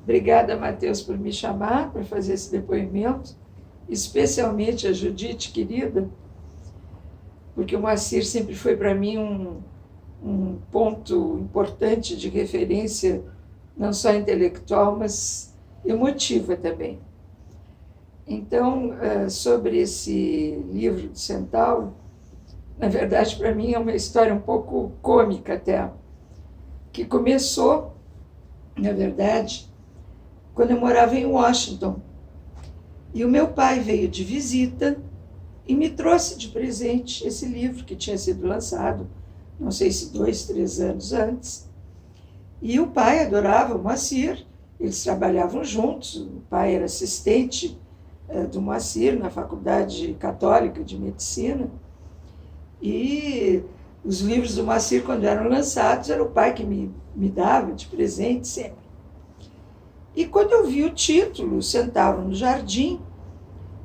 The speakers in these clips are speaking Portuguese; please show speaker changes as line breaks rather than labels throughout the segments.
Obrigada, Matheus, por me chamar para fazer esse depoimento, especialmente a Judite, querida, porque o Moacir sempre foi para mim um ponto importante de referência, não só intelectual, mas emotiva também. Então, sobre esse livro de Centauro, na verdade, para mim é uma história um pouco cômica até, que começou, na verdade, quando eu morava em Washington. E o meu pai veio de visita e me trouxe de presente esse livro que tinha sido lançado, não sei se 2, 3 anos antes. E o pai adorava o Moacir, eles trabalhavam juntos, o pai era assistente do Moacir na Faculdade Católica de Medicina. E os livros do Moacir, quando eram lançados, era o pai que me dava de presente sempre. E quando eu vi o título, Centauro no Jardim,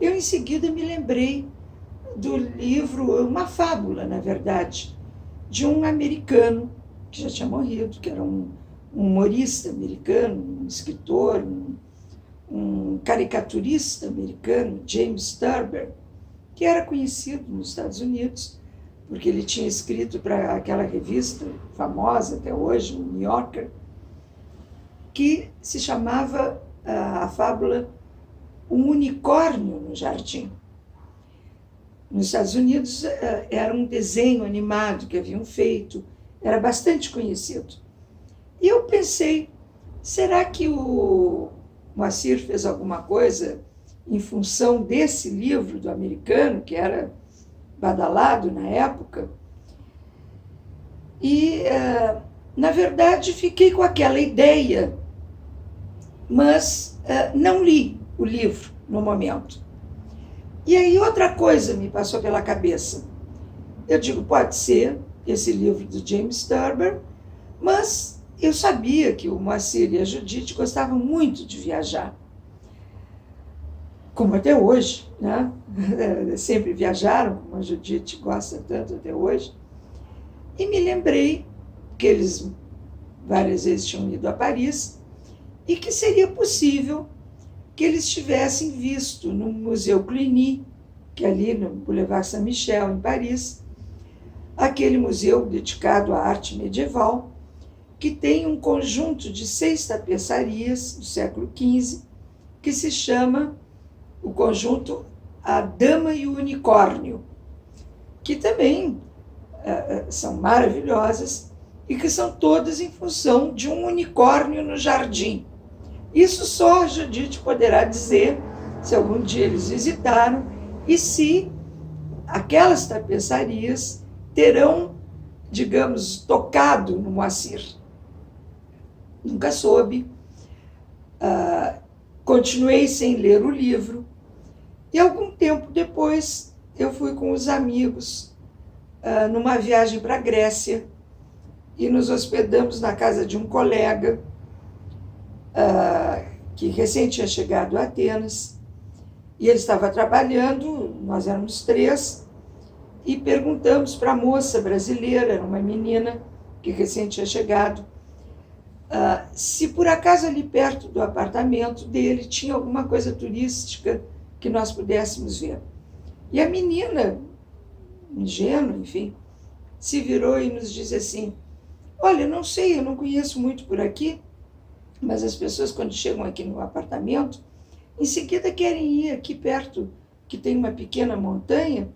eu em seguida me lembrei do livro, uma fábula, na verdade, de um americano que já tinha morrido, que era um humorista americano, um escritor, um caricaturista americano, James Thurber, que era conhecido nos Estados Unidos, porque ele tinha escrito para aquela revista famosa até hoje, o New Yorker, que se chamava a fábula Um Unicórnio no Jardim. Nos Estados Unidos era um desenho animado que haviam feito, era bastante conhecido. E eu pensei, será que o Moacir fez alguma coisa em função desse livro do americano, que era badalado na época? E, na verdade, fiquei com aquela ideia, mas não li o livro no momento. E aí outra coisa me passou pela cabeça. Eu digo, pode ser esse livro do James Thurber, mas eu sabia que o Moacir e a Judite gostavam muito de viajar. Como até hoje, né? Sempre viajaram, como a Judite gosta tanto até hoje. E me lembrei que eles várias vezes tinham ido a Paris e que seria possível que eles tivessem visto no Museu Cluny, que é ali no Boulevard Saint-Michel, em Paris, aquele museu dedicado à arte medieval, que tem um conjunto de 6 tapeçarias do século XV, que se chama o conjunto A Dama e o Unicórnio, que também são maravilhosas e que são todas em função de um unicórnio no jardim. Isso só a Judite poderá dizer se algum dia eles visitaram e se aquelas tapeçarias terão, digamos, tocado no Moacir. Nunca soube. Continuei sem ler o livro e algum tempo depois eu fui com os amigos numa viagem para a Grécia e nos hospedamos na casa de um colega que recém tinha chegado a Atenas, e ele estava trabalhando, nós éramos 3, e perguntamos para a moça brasileira, era uma menina que recém tinha chegado, se por acaso ali perto do apartamento dele tinha alguma coisa turística que nós pudéssemos ver. E a menina, ingênua, enfim, se virou e nos disse assim, olha, não sei, eu não conheço muito por aqui, mas as pessoas quando chegam aqui no apartamento, em seguida querem ir aqui perto, que tem uma pequena montanha,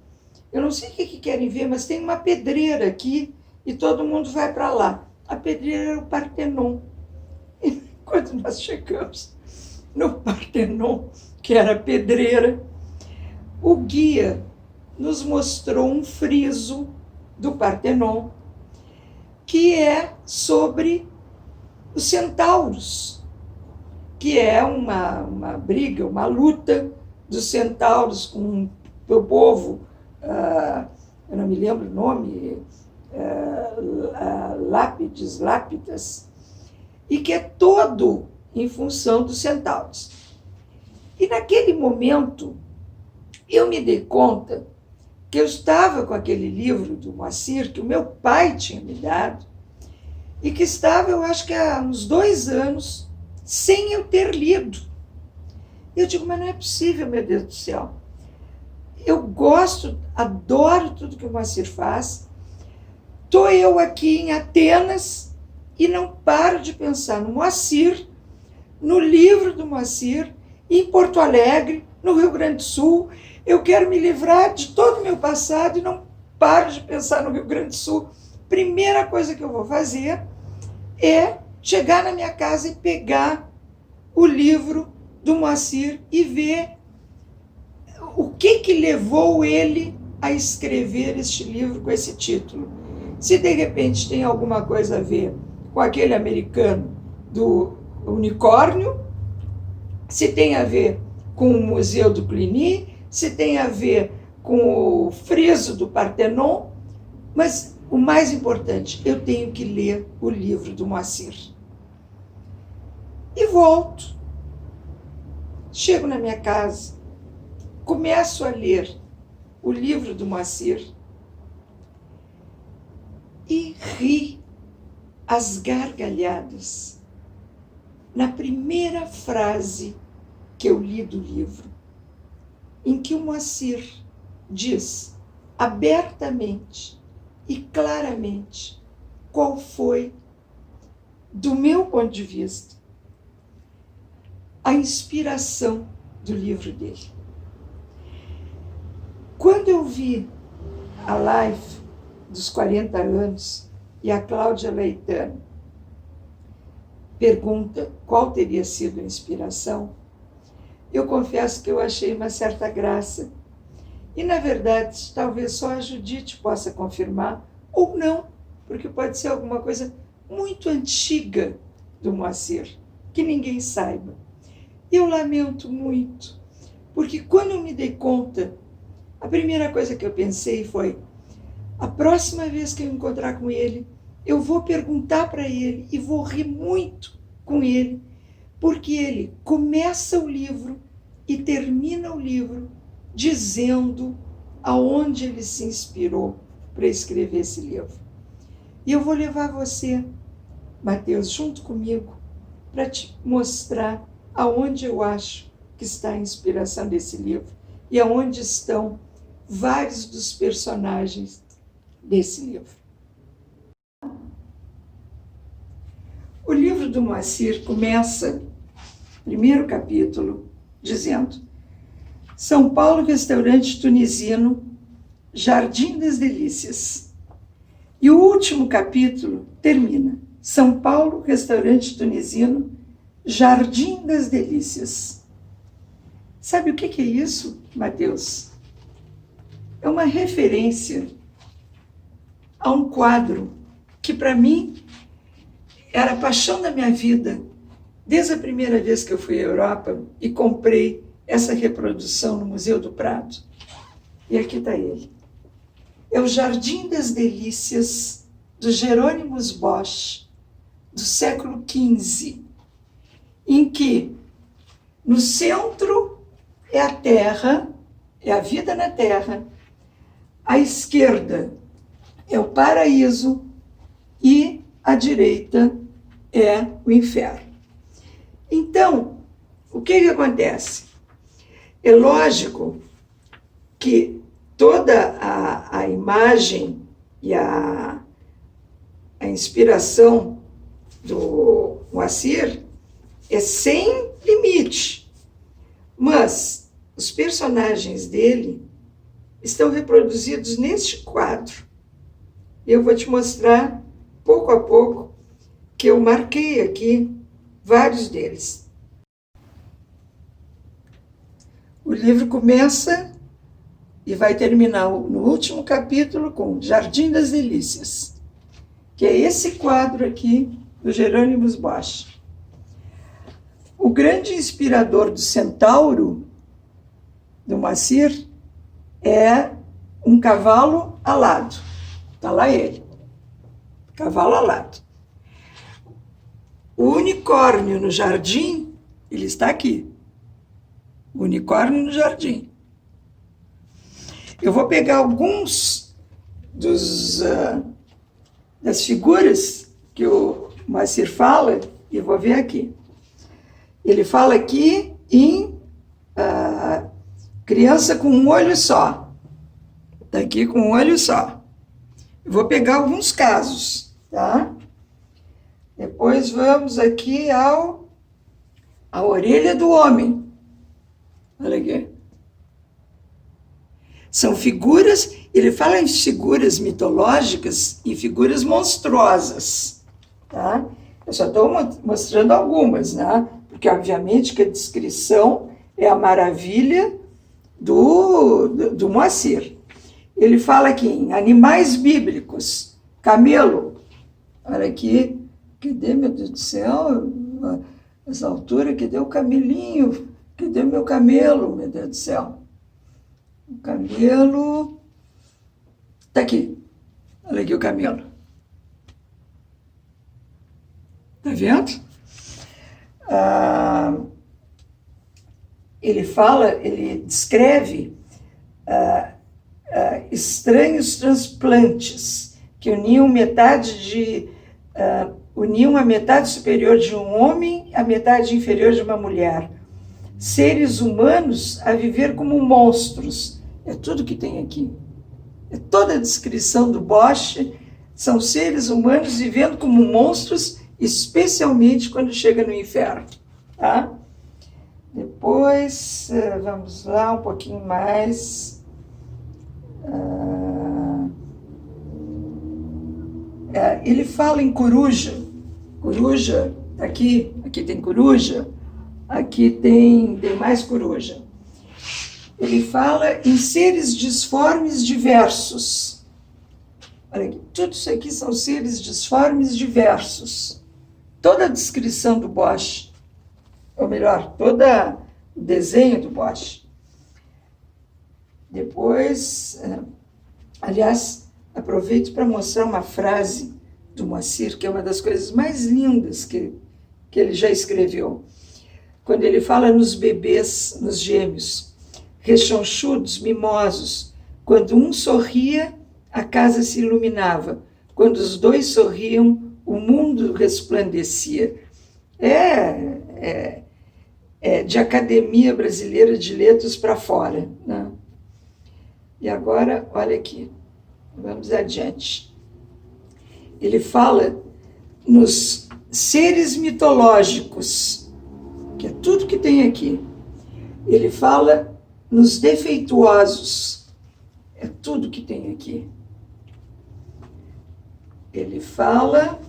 eu não sei o que querem ver, mas tem uma pedreira aqui e todo mundo vai para lá. A pedreira era o Partenon. E quando nós chegamos no Partenon, que era a pedreira, o guia nos mostrou um friso do Partenon, que é sobre os centauros, que é uma briga, uma luta dos centauros com o povo, eu não me lembro o nome, Lápidas, e que é todo em função dos centauros. E naquele momento, eu me dei conta que eu estava com aquele livro do Moacir, que o meu pai tinha me dado, e que estava, eu acho que há uns 2 anos, sem eu ter lido. Eu digo, mas não é possível, meu Deus do céu. Eu gosto, adoro tudo que o Moacir faz. Estou eu aqui em Atenas e não paro de pensar no Moacir, no livro do Moacir, em Porto Alegre, no Rio Grande do Sul. Eu quero me livrar de todo o meu passado e não paro de pensar no Rio Grande do Sul. Primeira coisa que eu vou fazer é chegar na minha casa e pegar o livro do Moacir e ver o que levou ele a escrever este livro com esse título. Se de repente tem alguma coisa a ver com aquele americano do unicórnio, se tem a ver com o Museu do Cluny, se tem a ver com o friso do Partenon, mas o mais importante, eu tenho que ler o livro do Moacir. E volto. Chego na minha casa, começo a ler o livro do Moacir e ri às gargalhadas na primeira frase que eu li do livro, em que o Moacir diz abertamente e claramente qual foi, do meu ponto de vista, a inspiração do livro dele. Quando eu vi a live dos 40 anos e a Cláudia Leitano pergunta qual teria sido a inspiração, eu confesso que eu achei uma certa graça. E, na verdade, talvez só a Judite possa confirmar, ou não, porque pode ser alguma coisa muito antiga do Moacir, que ninguém saiba. Eu lamento muito, porque quando eu me dei conta, a primeira coisa que eu pensei foi, a próxima vez que eu encontrar com ele, eu vou perguntar para ele e vou rir muito com ele, porque ele começa o livro e termina o livro dizendo aonde ele se inspirou para escrever esse livro. E eu vou levar você, Mateus, junto comigo, para te mostrar aonde eu acho que está a inspiração desse livro e aonde estão vários dos personagens desse livro. O livro do Moacir começa, primeiro capítulo, dizendo: São Paulo, restaurante tunisino, Jardim das Delícias. E o último capítulo termina: São Paulo, restaurante tunisino, Jardim das Delícias. Sabe o que é isso, Mateus? É uma referência a um quadro que, para mim, era a paixão da minha vida, desde a primeira vez que eu fui à Europa e comprei essa reprodução no Museu do Prado. E aqui está ele. É o Jardim das Delícias, do Jerônimos Bosch, do século XV, em que no centro é a terra, é a vida na terra, à esquerda é o paraíso e à direita é o inferno. Então, o que acontece? É lógico que toda a imagem e a inspiração do Moacir é sem limite, mas os personagens dele estão reproduzidos neste quadro. Eu vou te mostrar, pouco a pouco, que eu marquei aqui vários deles. O livro começa e vai terminar no último capítulo com Jardim das Delícias, que é esse quadro aqui do Jerônimos Bosch. O grande inspirador do Centauro, do Moacir, é um cavalo alado. Está lá ele, cavalo alado. O unicórnio no jardim, ele está aqui. O unicórnio no jardim. Eu vou pegar alguns das figuras que o Moacir fala e vou ver aqui. Ele fala aqui em criança com um olho só. Está aqui com um olho só. Eu vou pegar alguns casos, tá? Depois vamos aqui a orelha do homem. Olha aqui. São figuras, ele fala em figuras mitológicas e figuras monstruosas, tá? Eu só estou mostrando algumas, né? Porque, obviamente, que a descrição é a maravilha do Moacir. Ele fala aqui em animais bíblicos, camelo. Olha aqui, cadê, meu Deus do céu? Essa altura, cadê o camelinho? Cadê meu camelo, meu Deus do céu? O camelo... Está aqui. Olha aqui o camelo. Está vendo? Ele descreve estranhos transplantes que uniam a metade superior de um homem à metade inferior de uma mulher. Seres humanos a viver como monstros. É tudo que tem aqui. É toda a descrição do Bosch. São seres humanos vivendo como monstros, especialmente quando chega no inferno. Tá? Depois, vamos lá um pouquinho mais. Ele fala em coruja. Coruja, aqui tem coruja. Aqui tem mais coruja. Ele fala em seres disformes diversos. Olha aqui, tudo isso aqui são seres disformes diversos. Toda a descrição do Bosch, ou melhor, todo o desenho do Bosch. Depois, aliás, aproveito para mostrar uma frase do Moacir, que é uma das coisas mais lindas que ele já escreveu. Quando ele fala nos bebês, nos gêmeos, rechonchudos, mimosos, quando um sorria, a casa se iluminava, quando os dois sorriam, o mundo resplandecia. É de Academia Brasileira de Letras para fora, né? E agora, olha aqui, vamos adiante. Ele fala nos seres mitológicos, que é tudo que tem aqui. Ele fala nos defeituosos, é tudo que tem aqui. Ele fala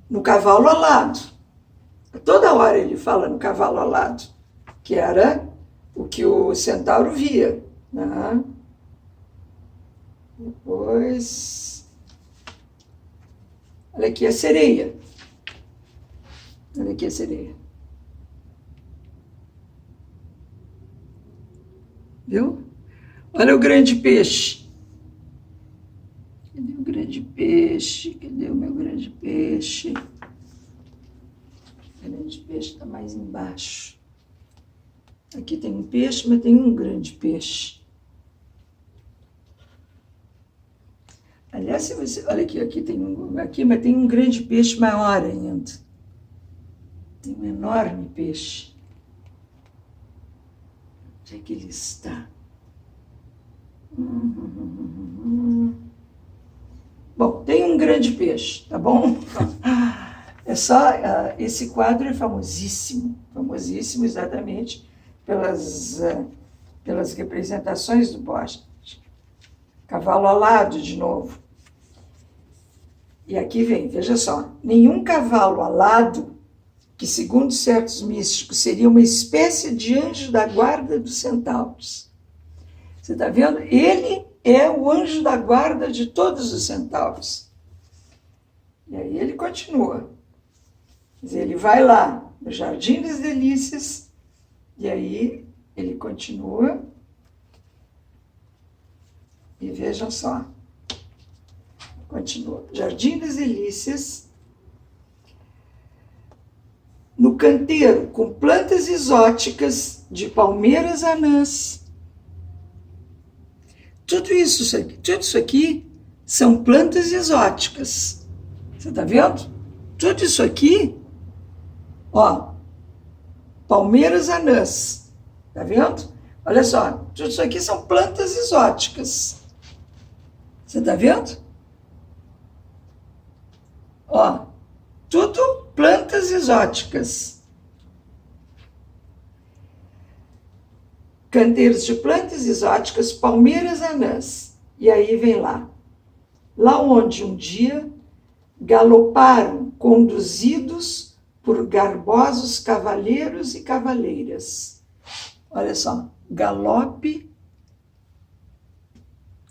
no cavalo alado. Toda hora ele fala no cavalo alado, que era o que o centauro via, né? Depois, olha aqui a sereia. Olha aqui a sereia. Viu? Olha o grande peixe. Cadê o grande peixe? Cadê o meu grande peixe? O grande peixe está mais embaixo. Aqui tem um peixe, mas tem um grande peixe. Aliás, se você... Olha aqui tem mas tem um grande peixe maior ainda. Tem um enorme peixe. Onde é que ele está? Bom, tem um grande peixe, tá bom? É só... esse quadro é famosíssimo exatamente pelas representações do Bosch. Cavalo alado, de novo. E aqui vem, veja só, nenhum cavalo alado, que segundo certos místicos seria uma espécie de anjo da guarda dos centauros. Você está vendo? Ele é o anjo da guarda de todos os centauros. E aí ele continua. Quer dizer, ele vai lá no Jardim das Delícias, e aí ele continua. E vejam só. Continua. Jardim das Delícias. No canteiro, com plantas exóticas de palmeiras anãs. Tudo isso aqui são plantas exóticas. Você está vendo? Tudo isso aqui Ó, palmeiras anãs. Tá vendo? Olha só, tudo isso aqui são plantas exóticas. Você tá vendo? Ó, tudo plantas exóticas. Canteiros de plantas exóticas, palmeiras anãs. E aí vem lá. Lá onde um dia galoparam, conduzidos por garbosos cavaleiros e cavaleiras. Olha só, galope,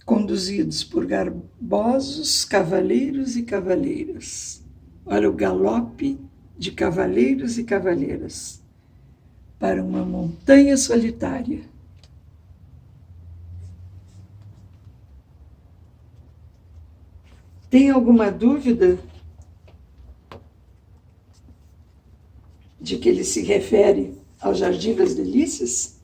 conduzidos por garbosos cavaleiros e cavaleiras. Olha o galope de cavaleiros e cavaleiras para uma montanha solitária. Tem alguma dúvida de que ele se refere ao Jardim das Delícias?